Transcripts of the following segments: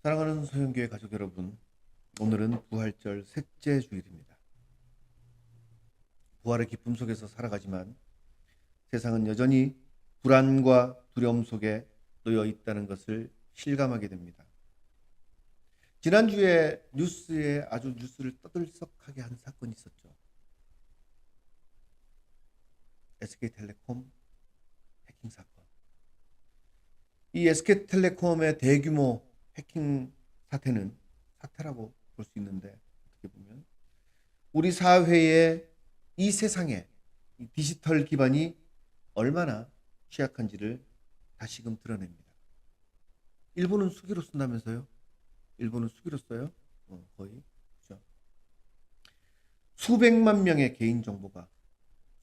사랑하는 소형교회 가족 여러분, 오늘은 부활절 셋째 주일입니다. 부활의 기쁨 속에서 살아가지만 세상은 여전히 불안과 두려움 속에 놓여 있다는 것을 실감하게 됩니다. 지난주에 뉴스에 아주 뉴스를 떠들썩하게 한 사건이 있었죠. SK텔레콤 해킹 사건. 이 SK텔레콤의 대규모 해킹 사태라고 볼 수 있는데, 어떻게 보면 우리 사회의 이 세상에 이 디지털 기반이 얼마나 취약한지를 다시금 드러냅니다. 일본은 수기로 쓴다면서요? 일본은 수기로 써요? 거의 그죠? 수백만 명의 개인 정보가,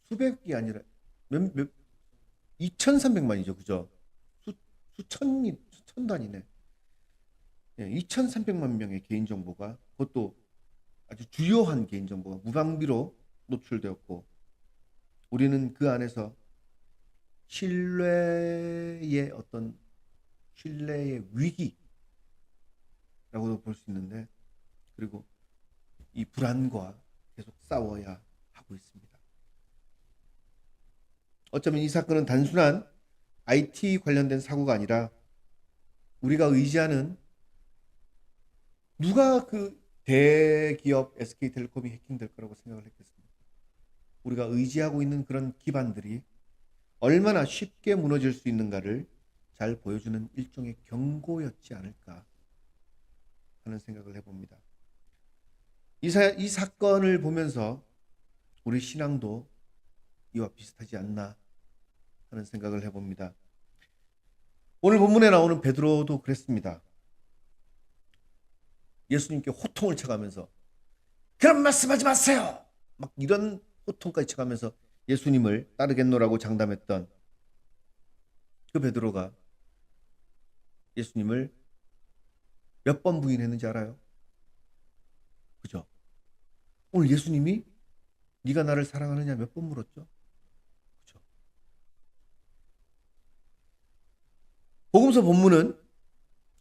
수백이 아니라 몇 2,300만이죠, 그죠? 수천 단위네. 2,300만 명의 개인 정보가, 그것도 아주 주요한 개인 정보가 무방비로 노출되었고, 우리는 그 안에서 신뢰의 위기라고도 볼 수 있는데, 그리고 이 불안과 계속 싸워야 하고 있습니다. 어쩌면 이 사건은 단순한 IT 관련된 사고가 아니라 우리가 의지하는, 누가 그 대기업 SK텔레콤이 해킹될 거라고 생각을 했겠습니까? 우리가 의지하고 있는 그런 기반들이 얼마나 쉽게 무너질 수 있는가를 잘 보여주는 일종의 경고였지 않을까 하는 생각을 해봅니다. 이 사건을 보면서 우리 신앙도 이와 비슷하지 않나 하는 생각을 해봅니다. 오늘 본문에 나오는 베드로도 그랬습니다. 예수님께 호통을 쳐가면서 그런 말씀하지 마세요! 막 이런 호통까지 쳐가면서 예수님을 따르겠노라고 장담했던 그 베드로가 예수님을 몇 번 부인했는지 알아요? 그죠? 오늘 예수님이 네가 나를 사랑하느냐 몇 번 물었죠? 그죠? 복음서 본문은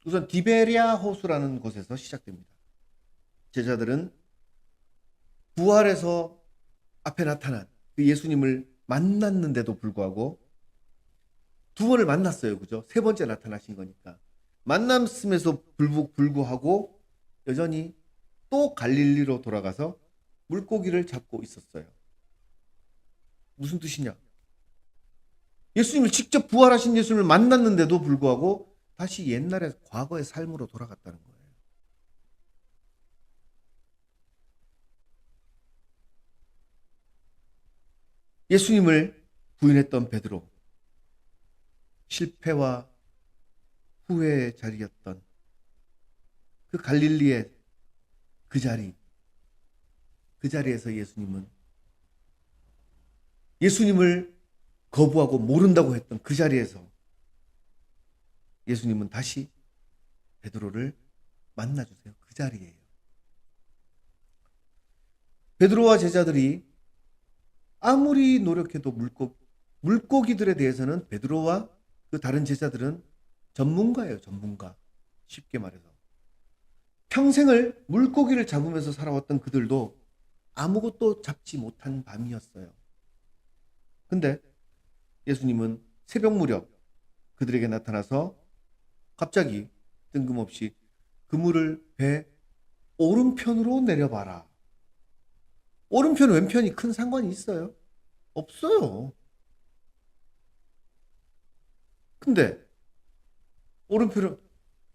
우선 디베랴 호수라는 곳에서 시작됩니다. 제자들은 부활해서 앞에 나타난 그 예수님을 만났는데도 불구하고 두 번을 만났어요. 그죠? 세 번째 나타나신 거니까. 만남에서 불구하고 여전히 또 갈릴리로 돌아가서 물고기를 잡고 있었어요. 무슨 뜻이냐? 예수님을 직접 부활하신 예수님을 만났는데도 불구하고 다시 옛날의 과거의 삶으로 돌아갔다는 거예요. 예수님을 부인했던 베드로, 실패와 후회의 자리였던 그 갈릴리의 그 자리에서 예수님을 거부하고 모른다고 했던 그 자리에서 예수님은 다시 베드로를 만나주세요. 그 자리예요. 베드로와 제자들이 아무리 노력해도 물고기들에 대해서는 베드로와 그 다른 제자들은 전문가예요. 전문가. 쉽게 말해서. 평생을 물고기를 잡으면서 살아왔던 그들도 아무것도 잡지 못한 밤이었어요. 근데 예수님은 새벽 무렵 그들에게 나타나서 갑자기 뜬금없이 그물을 배 오른편으로 내려봐라. 오른편 왼편이 큰 상관이 있어요? 없어요. 근데 오른편을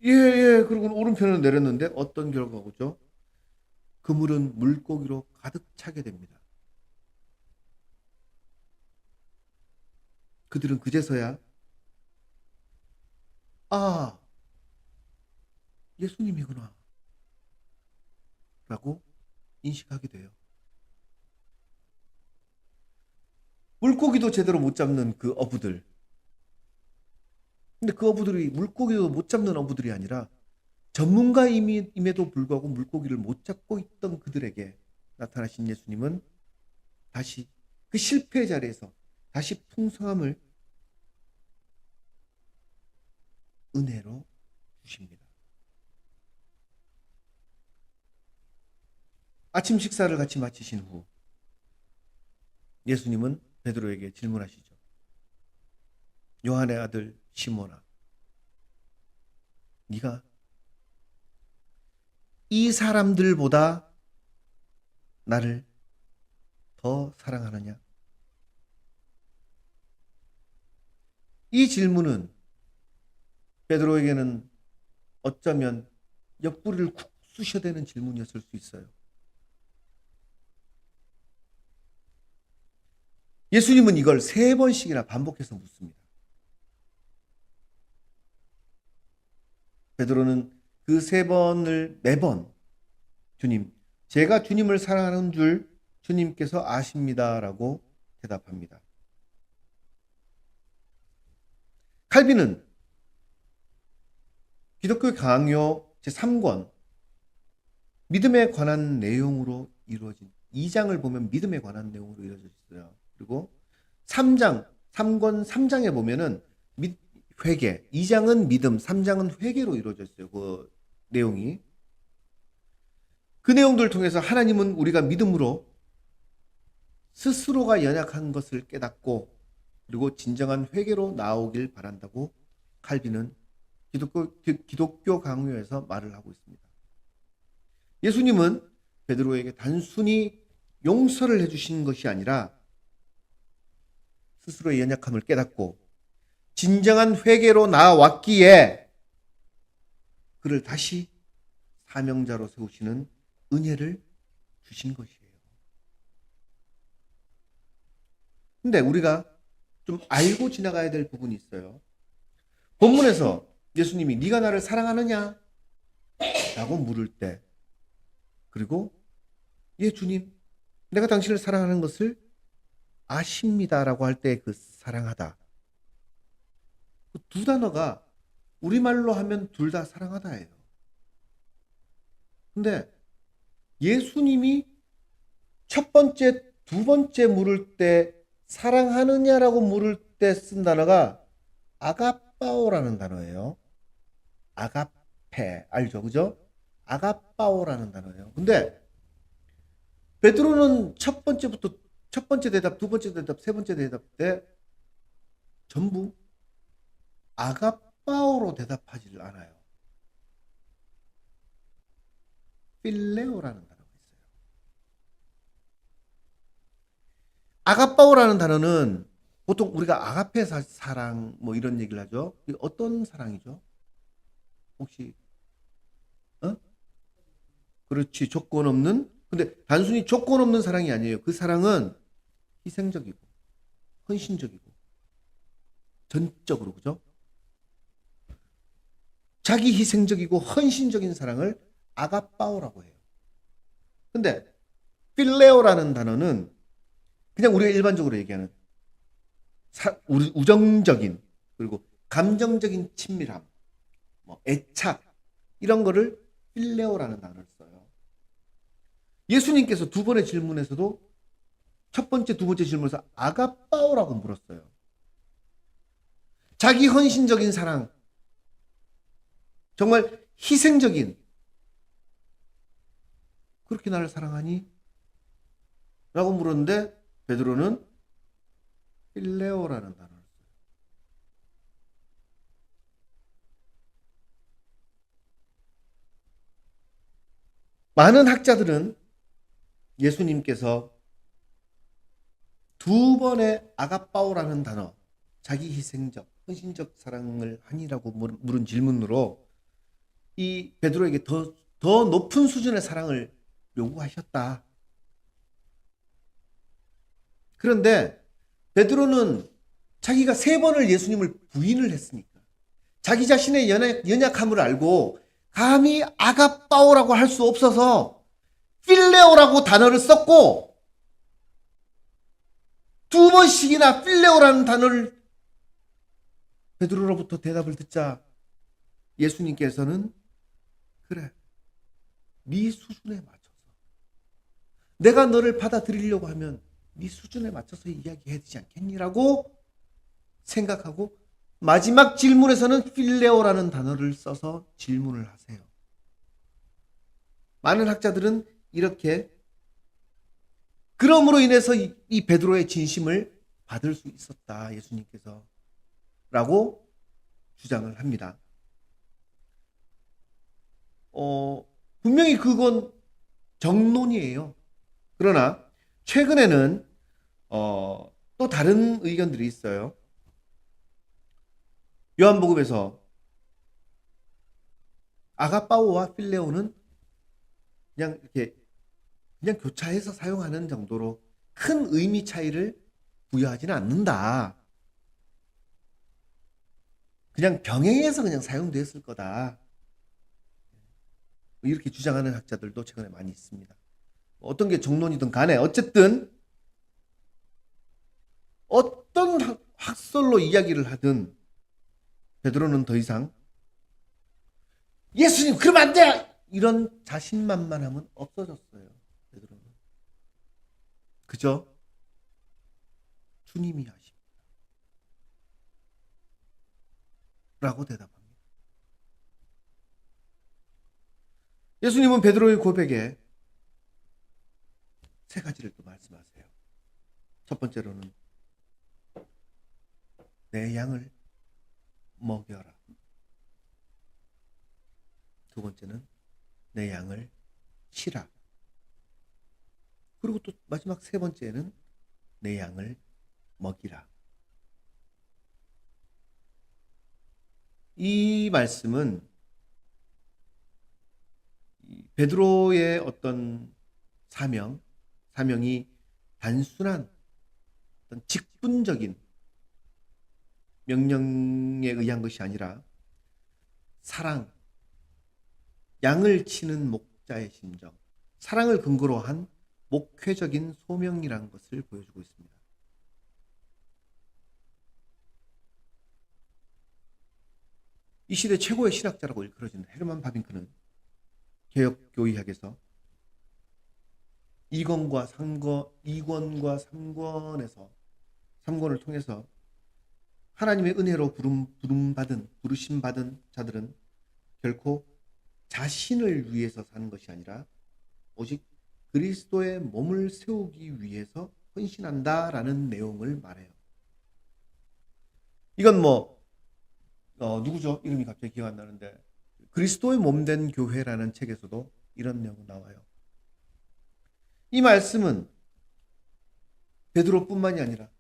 그리고 오른편으로 내렸는데 어떤 결과가 오죠? 그물은 물고기로 가득 차게 됩니다. 그들은 그제서야 아, 예수님이구나 라고 인식하게 돼요. 물고기도 제대로 못 잡는 그 어부들. 근데 그 어부들이 물고기도 못 잡는 어부들이 아니라 전문가임에도 불구하고 물고기를 못 잡고 있던 그들에게 나타나신 예수님은 다시 그 실패의 자리에서 다시 풍성함을 은혜로 주십니다. 아침 식사를 같이 마치신 후 예수님은 베드로에게 질문하시죠. 요한의 아들 시몬아, 네가 이 사람들보다 나를 더 사랑하느냐? 이 질문은 베드로에게는 어쩌면 옆구리를 쿡 쑤셔대는 질문이었을 수 있어요. 예수님은 이걸 3번씩이나 반복해서 묻습니다. 베드로는 그 3번을 매번 주님, 제가 주님을 사랑하는 줄 주님께서 아십니다라고 대답합니다. 칼빈은 기독교 강요 제3권 믿음에 관한 내용으로 이루어진 2장을 보면 믿음에 관한 내용으로 이루어져 있어요. 그리고 3장, 3권 3장에 보면은 회개, 2장은 믿음, 3장은 회개로 이루어져 있어요. 그 내용이. 그 내용들을 통해서 하나님은 우리가 믿음으로 스스로가 연약한 것을 깨닫고 그리고 진정한 회개로 나오길 바란다고 칼빈은 기독교 강요에서 말을 하고 있습니다. 예수님은 베드로에게 단순히 용서를 해주신 것이 아니라 스스로의 연약함을 깨닫고 진정한 회개로 나왔기에 그를 다시 사명자로 세우시는 은혜를 주신 것이에요. 근데 우리가 좀 알고 지나가야 될 부분이 있어요. 본문에서 예수님이 네가 나를 사랑하느냐? 라고 물을 때 그리고 예 주님 내가 당신을 사랑하는 것을 아십니다 라고 할 때 그 사랑하다 그 두 단어가 우리말로 하면 둘 다 사랑하다예요. 근데 예수님이 첫 번째, 두 번째 물을 때 사랑하느냐라고 물을 때 쓴 단어가 아가빠오라는 단어예요. 아가페 알죠? 그죠? 아가빠오라는 단어예요. 근데 베드로는 첫 번째부터 첫 번째 대답, 두 번째 대답, 세 번째 대답 때 전부 아가빠오로 대답하지를 않아요. 필레오라는 단어가 있어요. 아가빠오라는 단어는 보통 우리가 아가페 사랑 뭐 이런 얘기를 하죠. 이게 어떤 사랑이죠? 혹시 그렇지 조건 없는 근데 단순히 조건 없는 사랑이 아니에요. 그 사랑은 희생적이고 헌신적이고 전적으로 그죠? 자기 희생적이고 헌신적인 사랑을 아가빠오라고 해요. 근데 필레오라는 단어는 그냥 우리가 일반적으로 얘기하는 우정적인 그리고 감정적인 친밀함, 뭐 애착 이런 거를 필레오라는 단어를 써요. 예수님께서 두 번의 질문에서도 첫 번째, 두 번째 질문에서 아가빠오라고 물었어요. 자기 헌신적인 사랑, 정말 희생적인 그렇게 나를 사랑하니? 라고 물었는데 베드로는 필레오라는 단어를 써요. 많은 학자들은 예수님께서 두 번의 아가빠오라는 단어, 자기 희생적, 헌신적 사랑을 하니라고 물은 질문으로 이 베드로에게 더 높은 수준의 사랑을 요구하셨다. 그런데 베드로는 자기가 3번을 예수님을 부인을 했으니까 자기 자신의 연약함을 알고 감히 아가빠오라고 할 수 없어서 필레오라고 단어를 썼고 2번씩이나 필레오라는 단어를 베드로로부터 대답을 듣자 예수님께서는 그래 네 수준에 맞춰서 내가 너를 받아들이려고 하면 네 수준에 맞춰서 이야기해야 되지 않겠니라고 생각하고 마지막 질문에서는 필레오라는 단어를 써서 질문을 하세요. 많은 학자들은 이렇게 그러므로 인해서 이 베드로의 진심을 받을 수 있었다, 예수님께서 라고 주장을 합니다. 분명히 그건 정론이에요. 그러나 최근에는 또 다른 의견들이 있어요. 요한복음에서 아가빠오와 필레오는 그냥 이렇게 그냥 교차해서 사용하는 정도로 큰 의미 차이를 부여하지는 않는다. 그냥 병행해서 그냥 사용되었을 거다. 이렇게 주장하는 학자들도 최근에 많이 있습니다. 어떤 게 정론이든 간에 어쨌든 어떤 학설로 이야기를 하든 베드로는 더 이상 예수님 그러면 안 돼! 이런 자신만만함은 없어졌어요. 베드로는. 그저 주님이 하십니다. 라고 대답합니다. 예수님은 베드로의 고백에 세 가지를 또 말씀하세요. 첫 번째로는 내 양을 먹여라. 두 번째는 내 양을 치라. 그리고 또 마지막 세 번째는 내 양을 먹이라. 이 말씀은 베드로의 어떤 사명이 단순한 어떤 직분적인 명령에 의한 것이 아니라 사랑, 양을 치는 목자의 심정, 사랑을 근거로 한 목회적인 소명이라는 것을 보여주고 있습니다. 이 시대 최고의 신학자라고 일컬어지는 헤르만 바빙크는 개혁교의학에서 2권과 3권에서 3권을 통해서 하나님의 은혜로 부르심받은 자들은 결코 자신을 위해서 사는 것이 아니라 오직 그리스도의 몸을 세우기 위해서 헌신한다라는 내용을 말해요. 이건 누구죠? 이름이 갑자기 기억 안 나는데 그리스도의 몸된 교회라는 책에서도 이런 내용 나와요. 이 말씀은 베드로뿐만이 아니라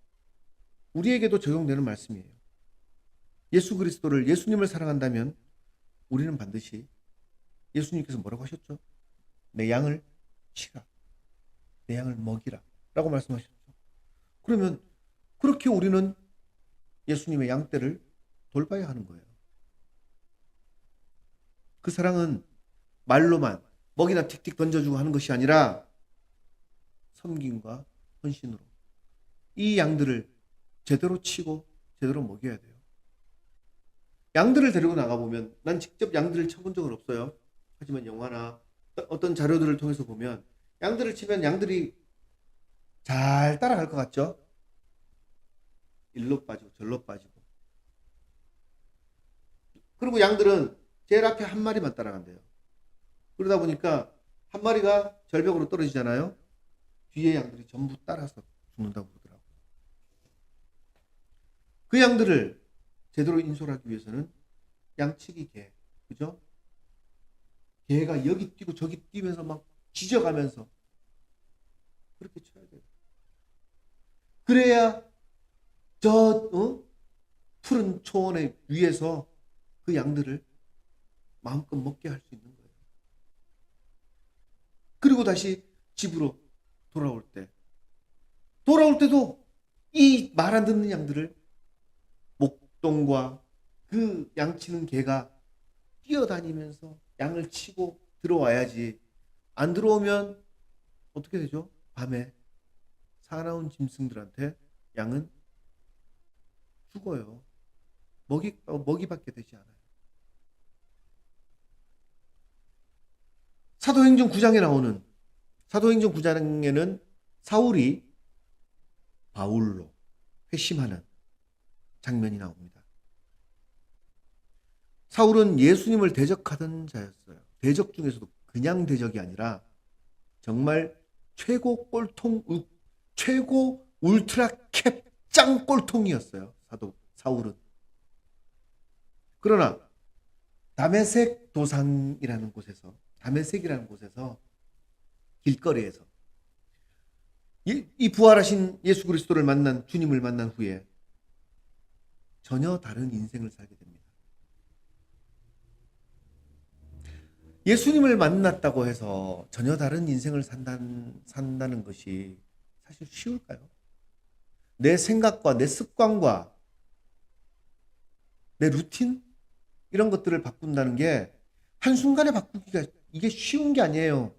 우리에게도 적용되는 말씀이에요. 예수님을 사랑한다면 우리는 반드시 예수님께서 뭐라고 하셨죠? 내 양을 치라. 내 양을 먹이라. 라고 말씀하셨죠. 그러면 그렇게 우리는 예수님의 양떼를 돌봐야 하는 거예요. 그 사랑은 말로만 먹이나 틱틱 던져주고 하는 것이 아니라 섬김과 헌신으로 이 양들을 제대로 치고 제대로 먹여야 돼요. 양들을 데리고 나가보면 난 직접 양들을 쳐본 적은 없어요. 하지만 영화나 어떤 자료들을 통해서 보면 양들을 치면 양들이 잘 따라갈 것 같죠? 일로 빠지고 절로 빠지고. 그리고 양들은 제일 앞에 한 마리만 따라간대요. 그러다 보니까 한 마리가 절벽으로 떨어지잖아요. 뒤에 양들이 전부 따라서 죽는다고 그러더라고요. 그 양들을 제대로 인솔하기 위해서는 양치기 개, 그죠? 개가 여기 뛰고 저기 뛰면서 막 짖어가면서 그렇게 쳐야 돼요. 그래야 푸른 초원의 위에서 그 양들을 마음껏 먹게 할 수 있는 거예요. 그리고 다시 집으로 돌아올 때도 이 말 안 듣는 양들을 목동과 그 양치는 개가 뛰어다니면서 양을 치고 들어와야지. 안 들어오면 어떻게 되죠? 밤에 사나운 짐승들한테 양은 죽어요. 먹이밖에 되지 않아요. 사도행전 9장에는 사울이 바울로 회심하는 장면이 나옵니다. 사울은 예수님을 대적하던 자였어요. 대적 중에서도 그냥 대적이 아니라 정말 최고 꼴통 최고 울트라 캡 짱 꼴통이었어요. 사도 사울은. 그러나 다메섹 도상이라는 곳에서, 다메섹이라는 곳에서, 길거리에서 이 부활하신 예수 그리스도를 만난, 주님을 만난 후에 전혀 다른 인생을 살게 됩니다. 예수님을 만났다고 해서 전혀 다른 인생을 산다는 것이 사실 쉬울까요? 내 생각과 내 습관과 내 루틴? 이런 것들을 바꾼다는 게 한순간에 바꾸기가 이게 쉬운 게 아니에요.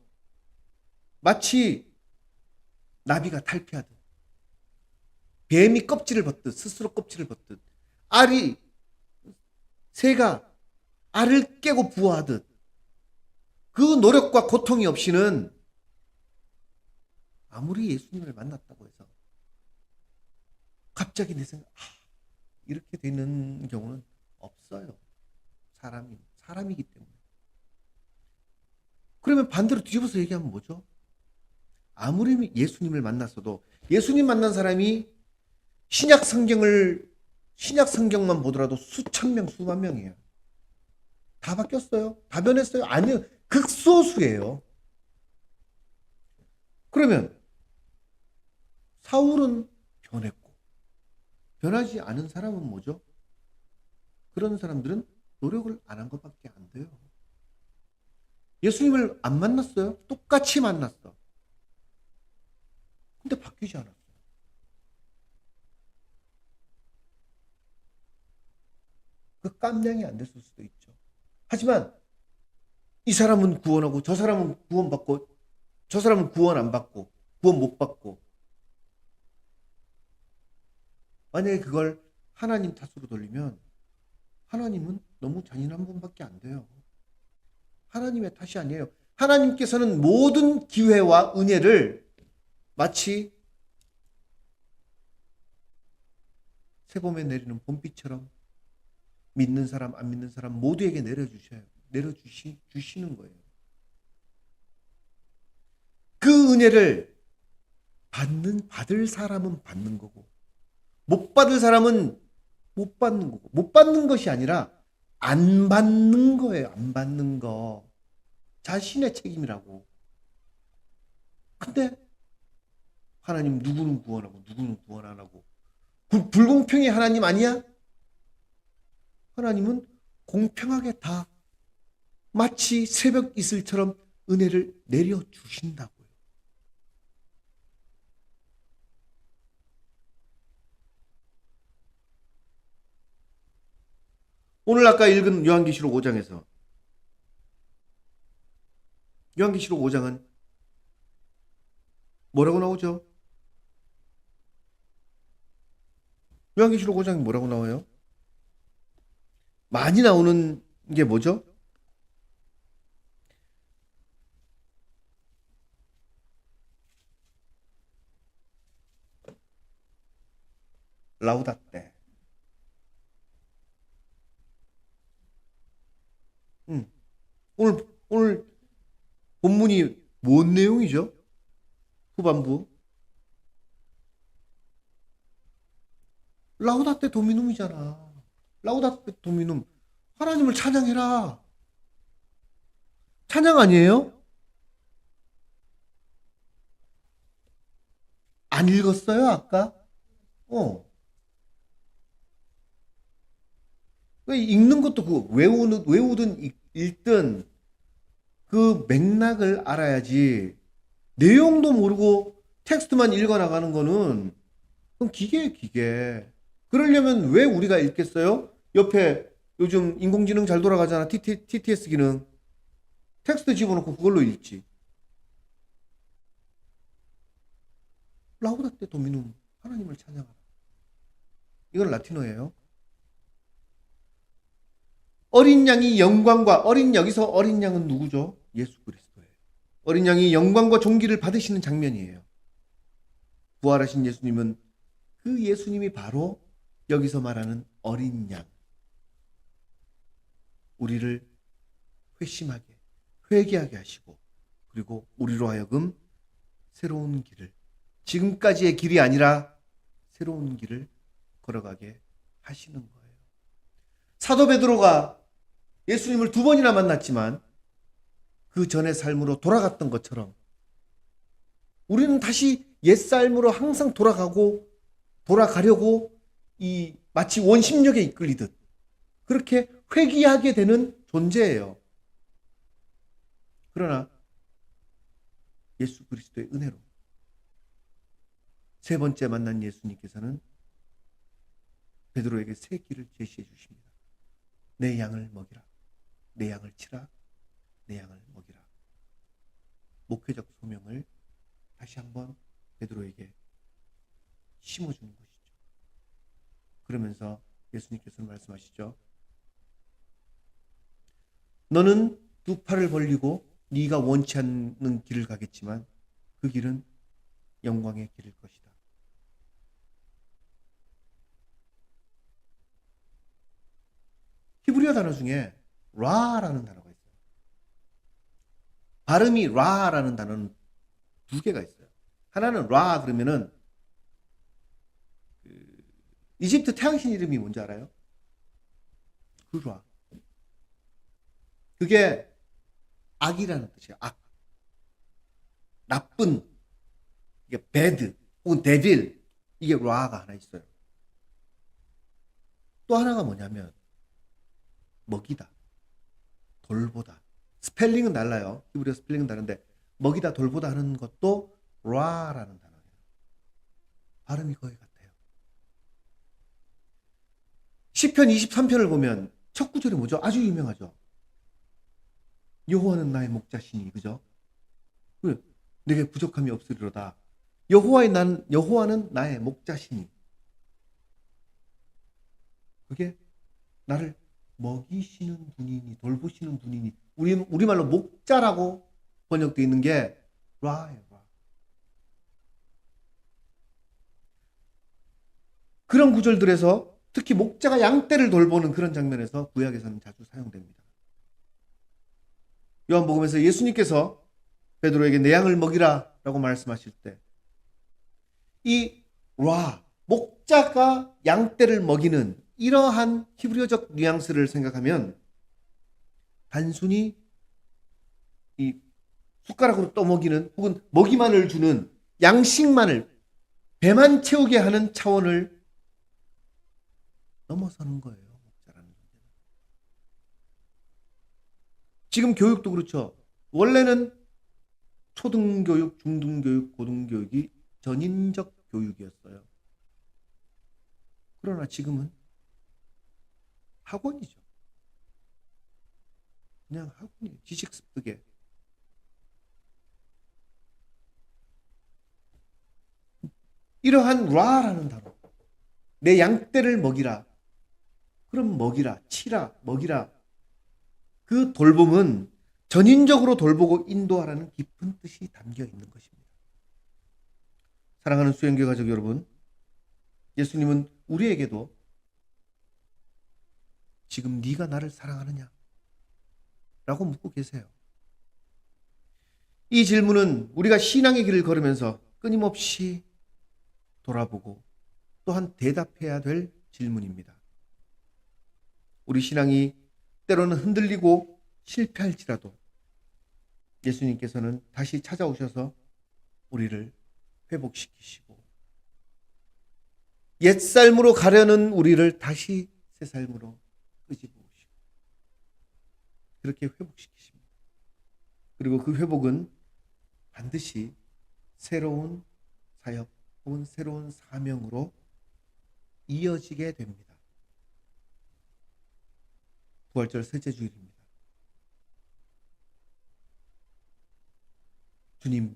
마치 나비가 탈피하듯, 뱀이 껍질을 벗듯, 스스로 껍질을 벗듯, 새가 알을 깨고 부화하듯, 그 노력과 고통이 없이는 아무리 예수님을 만났다고 해서 갑자기 내 생각, 이렇게 되는 경우는 없어요. 사람이기 때문에. 그러면 반대로 뒤집어서 얘기하면 뭐죠? 아무리 예수님을 만났어도 예수님 만난 사람이 신약 성경만 보더라도 수천 명, 수만 명이에요. 다 바뀌었어요? 다 변했어요? 아니요. 극소수예요. 그러면 사울은 변했고 변하지 않은 사람은 뭐죠? 그런 사람들은 노력을 안 한 것밖에 안 돼요. 예수님을 안 만났어요? 똑같이 만났어. 근데 바뀌지 않았어요. 그 깜냥이 안 됐을 수도 있죠. 하지만 이 사람은 구원하고 저 사람은 구원받고 저 사람은 구원 안 받고 구원 못 받고, 만약에 그걸 하나님 탓으로 돌리면 하나님은 너무 잔인한 분밖에 안 돼요. 하나님의 탓이 아니에요. 하나님께서는 모든 기회와 은혜를 마치 새봄에 내리는 봄비처럼 믿는 사람 안 믿는 사람 모두에게 주시는 거예요. 그 은혜를 받을 사람은 받는 거고 못 받을 사람은 못 받는 거고, 못 받는 것이 아니라 안 받는 거예요. 안 받는 거. 자신의 책임이라고. 근데 하나님 누구는 구원하고 누구는 구원 안 하고, 불공평이 하나님 아니야? 하나님은 공평하게 다 마치 새벽 이슬처럼 은혜를 내려주신다고요. 오늘 아까 읽은 요한계시록 5장에서 요한계시록 5장은 뭐라고 나오죠? 요한계시록 5장이 뭐라고 나와요? 많이 나오는 게 뭐죠? 라우다떼. 오늘 본문이 뭔 내용이죠? 후반부. 라우다떼 도미눔이잖아. 라우다떼 도미눔. 하나님을 찬양해라. 찬양 아니에요? 안 읽었어요, 아까? 왜 읽는 것도 외우든 읽든 그 맥락을 알아야지. 내용도 모르고 텍스트만 읽어 나가는 거는 그럼 기계예요, 기계. 그러려면 왜 우리가 읽겠어요? 옆에 요즘 인공지능 잘 돌아가잖아. TTS 기능. 텍스트 집어넣고 그걸로 읽지. 라우다테 도미눔. 하나님을 찬양하라. 이건 라틴어예요. 어린 양이 영광과, 여기서 어린 양은 누구죠? 예수 그리스도예요. 어린 양이 영광과 존귀를 받으시는 장면이에요. 부활하신 예수님은 그 예수님이 바로 여기서 말하는 어린 양. 우리를 회개하게 하시고, 그리고 우리로 하여금 새로운 길을, 지금까지의 길이 아니라 새로운 길을 걸어가게 하시는 거예요. 사도 베드로가 예수님을 2번이나 만났지만 그 전의 삶으로 돌아갔던 것처럼 우리는 다시 옛 삶으로 항상 돌아가려고 마치 원심력에 이끌리듯 그렇게 회귀하게 되는 존재예요. 그러나 예수 그리스도의 은혜로 3번째 만난 예수님께서는 베드로에게 새 길을 제시해 주십니다. 내 양을 먹이라. 내 양을 치라. 내 양을 먹이라. 목회적 소명을 다시 한번 베드로에게 심어주는 것이죠. 그러면서 예수님께서는 말씀하시죠. 너는 2 팔을 벌리고 네가 원치 않는 길을 가겠지만 그 길은 영광의 길일 것이다. 히브리어 단어 중에 라라는 단어가 있어요. 발음이 라라는 단어는 2개가 있어요. 하나는 라 그러면은 이집트 태양신 이름이 뭔지 알아요? 그 라. 그게 악이라는 뜻이에요. 악. 나쁜. 이게 bad 혹은 devil. 이게 라가 하나 있어요. 또 하나가 뭐냐면 먹이다. 돌보다. 스펠링은 달라요. 히브리어 스펠링은 다른데 먹이다 돌보다 하는 것도 라라는 단어예요. 발음이 거의 같아요. 시편 23편을 보면 첫 구절이 뭐죠? 아주 유명하죠. 여호와는 나의 목자시니, 그죠? 내게 부족함이 없으리로다. 여호와는 나의 목자시니. 그게 나를 먹이시는 분이니, 돌보시는 분이니. 우리말로 목자라고 번역되어 있는 게 라예요. 라. 그런 구절들에서 특히 목자가 양떼를 돌보는 그런 장면에서 구약에서는 자주 사용됩니다. 요한복음에서 예수님께서 베드로에게 내 양을 먹이라 라고 말씀하실 때 이 목자가 양떼를 먹이는 이러한 히브리어적 뉘앙스를 생각하면 단순히 이 숟가락으로 떠먹이는 혹은 먹이만을 주는 양식만을 배만 채우게 하는 차원을 넘어서는 거예요. 목자라는 존재는. 지금 교육도 그렇죠. 원래는 초등교육, 중등교육, 고등교육이 전인적 교육이었어요. 그러나 지금은 학원이죠. 그냥 학원이에요. 지식 습득에. 이러한 라라는 단어. 내 양떼를 먹이라. 그럼 먹이라, 치라, 먹이라. 그 돌봄은 전인적으로 돌보고 인도하라는 깊은 뜻이 담겨 있는 것입니다. 사랑하는 수영교 가족 여러분, 예수님은 우리에게도 지금 네가 나를 사랑하느냐? 라고 묻고 계세요. 이 질문은 우리가 신앙의 길을 걸으면서 끊임없이 돌아보고 또한 대답해야 될 질문입니다. 우리 신앙이 때로는 흔들리고 실패할지라도 예수님께서는 다시 찾아오셔서 우리를 회복시키시고 옛 삶으로 가려는 우리를 다시 새 삶으로 끄집어 오시고 그렇게 회복시키십니다. 그리고 그 회복은 반드시 새로운 사역 혹은 새로운 사명으로 이어지게 됩니다. 부활절 셋째 주일입니다. 주님,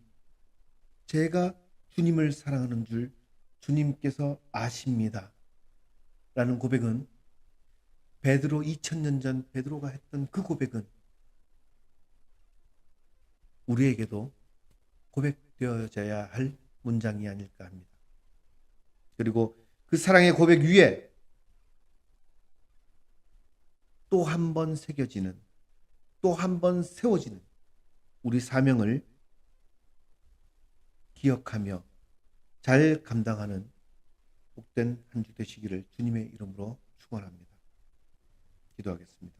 제가 주님을 사랑하는 줄 주님께서 아십니다. 라는 고백은 베드로 2000년 전 베드로가 했던 그 고백은 우리에게도 고백되어져야 할 문장이 아닐까 합니다. 그리고 그 사랑의 고백 위에 또 한 번 새겨지는, 또 한 번 세워지는 우리 사명을 기억하며 잘 감당하는 복된 한 주 되시기를 주님의 이름으로 축원합니다. 기도하겠습니다.